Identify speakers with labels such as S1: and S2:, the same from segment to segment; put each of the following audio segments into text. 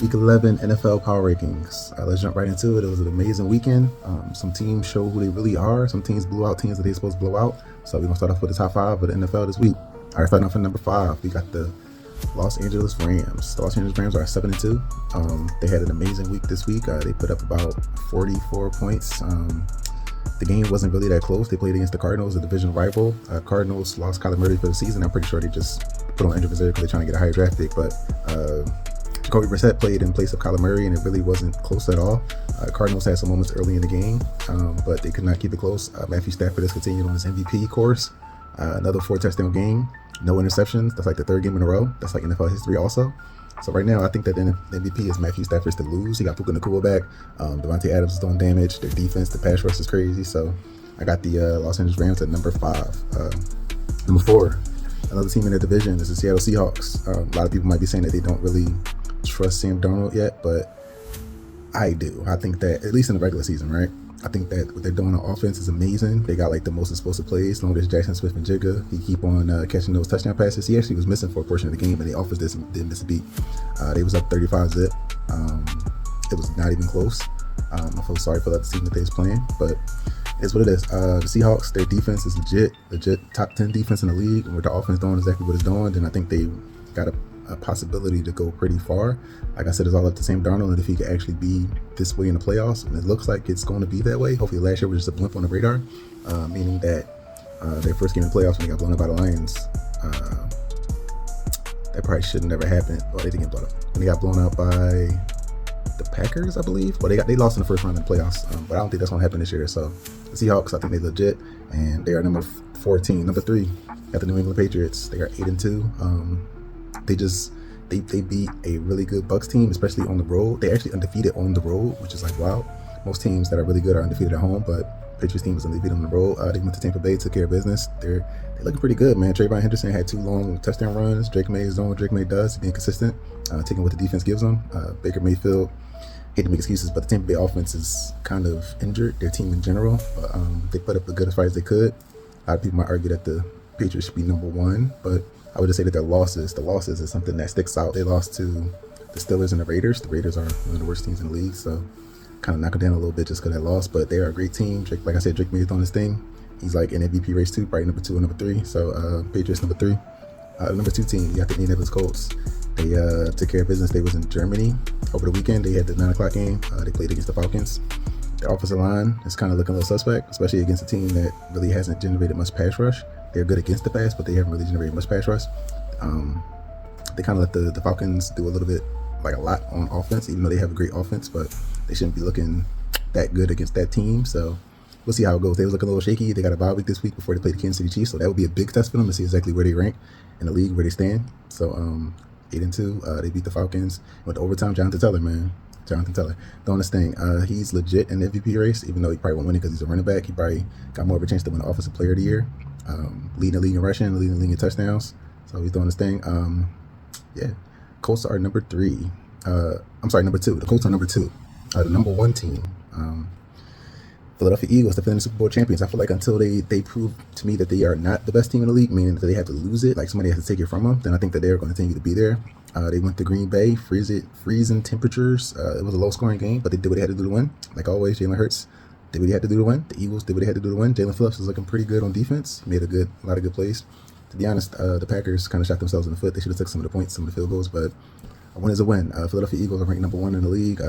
S1: Week 11 NFL Power Rankings. Let's jump right into it. It was an amazing weekend. Some teams show who they really are. Some teams blew out teams that they're supposed to blow out. So we're going to start off with the top five of the NFL this week. All right, starting off at number 5, we got the Los Angeles Rams. The Los Angeles Rams are 7-2. They had an amazing week this week. They put up about 44 points. The game wasn't really that close. They played against the Cardinals, a division rival. Cardinals lost Kyler Murray for the season. I'm pretty sure they just put on injured reserve because they're trying to get a higher draft pick. But Jacoby Brissett played in place of Kyler Murray, and it really wasn't close at all. Cardinals had some moments early in the game, but they could not keep it close. Matthew Stafford has continued on his MVP course. Another 4-touchdown game, no interceptions. That's like the third game in a row. That's like NFL history also. So right now, I think that the MVP is Matthew Stafford to lose. He got Puka Nacua back. Devontae Adams is doing damage. Their defense, the pass rush is crazy. So I got the Los Angeles Rams at number 5. Number 4, another team in their division is the Seattle Seahawks. A lot of people might be saying that they don't really trust Sam Darnold yet, but I do. I think that, at least in the regular season, right? I think that what they're doing on offense is amazing. They got like the most explosive plays. Long as Jackson Smith and Jigga, he keep on catching those touchdown passes. He actually was missing for a portion of the game, and the offense didn't miss a beat. They was up 35-zip. It was not even close. I feel sorry for the team that they was playing, but it's what it is. The Seahawks, their defense is legit top 10 defense in the league, and with the offense doing exactly what it's doing, then I think they got a possibility to go pretty far. Like I said, it's all up to Sam Darnold, and if he could actually be this way in the playoffs, and it looks like it's going to be that way. Hopefully last year was just a blimp on the radar, meaning that their first game in the playoffs when they got blown up by the Lions, that probably should have never happened. Well, they didn't get blown up. When they got blown out by the Packers, I believe. Well, they lost in the first round in the playoffs, but I don't think that's going to happen this year. So the Seahawks, I think they're legit, and they are number 14. Number 3, got the New England Patriots. They are 8-2. They beat a really good Bucs team, especially on the road. They actually undefeated on the road, which is like wow. Most teams that are really good are undefeated at home, but Patriots team is undefeated on the road. They went to Tampa Bay, took care of business. They're looking pretty good, man. Trayvon Henderson had 2 long touchdown runs. Drake May is doing what Drake May does, being consistent, taking what the defense gives them. Baker Mayfield, hate to make excuses, but the Tampa Bay offense is kind of injured. Their team in general, but they put up a good fight as they could. A lot of people might argue that the Patriots should be number 1, but I would just say that the losses is something that sticks out. They lost to the Steelers and the Raiders. The Raiders are one of the worst teams in the league, so kind of knock it down a little bit just because they lost. But they are a great team. Drake, like I said, Drake May is doing his thing. He's like in MVP race too, probably number 2 and number 3. So Patriots number 3. Number 2 team, you got the Indianapolis Colts. They took care of business. They was in Germany over the weekend. They had the 9 o'clock game. They played against the Falcons. Their offensive line is kind of looking a little suspect, especially against a team that really hasn't generated much pass rush. They're good against the pass, but they haven't really generated much pass rush. They kind of let the Falcons do a little bit, like a lot on offense, even though they have a great offense, but they shouldn't be looking that good against that team. So we'll see how it goes. They was looking a little shaky. They got a bye week this week before they play the Kansas City Chiefs, so that would be a big test for them to see exactly where they rank in the league, where they stand. So 8-2, they beat the Falcons. Went to overtime. Jonathan Taylor doing this thing. He's legit in the MVP race, even though he probably won't win it because he's a running back. He probably got more of a chance to win the Offensive Player of the Year. Leading the league in rushing, leading the league in touchdowns. So he's doing this thing. Colts are number 3. Number 2. The Colts are number 2. The number 1 team. Philadelphia Eagles, defending Super Bowl champions. I feel like until they prove to me that they are not the best team in the league, meaning that they have to lose it, like somebody has to take it from them, then I think that they're going to continue to be there. They went to Green Bay, freezing temperatures. It was a low-scoring game, but they did what they had to do to win. Like always, Jalen Hurts did what he had to do to win. The Eagles did what they had to do to win. Jalen Phillips is looking pretty good on defense. He made a lot of good plays. To be honest, the Packers kind of shot themselves in the foot. They should have took some of the points, some of the field goals, but a win is a win. Philadelphia Eagles are ranked number 1 in the league.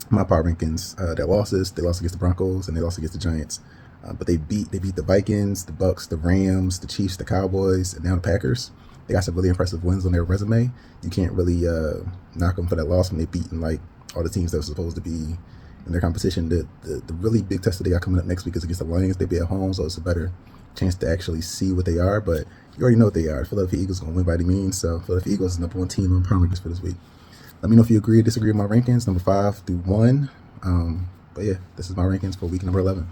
S1: My power rankings, their losses, they lost against the Broncos and they lost against the Giants. But they beat the Vikings, the Bucks, the Rams, the Chiefs, the Cowboys, and now the Packers. They got some really impressive wins on their resume. You can't really knock them for that loss when they beaten like all the teams that were supposed to be in their competition. The really big test that they got coming up next week is against the Lions. They be at home, so it's a better chance to actually see what they are. But you already know what they are. Philadelphia Eagles are going to win by any means. So Philadelphia Eagles is number 1 team on power rankings for this week. Let me know if you agree or disagree with my rankings, number 5 through 1. But yeah, this is my rankings for week number 11.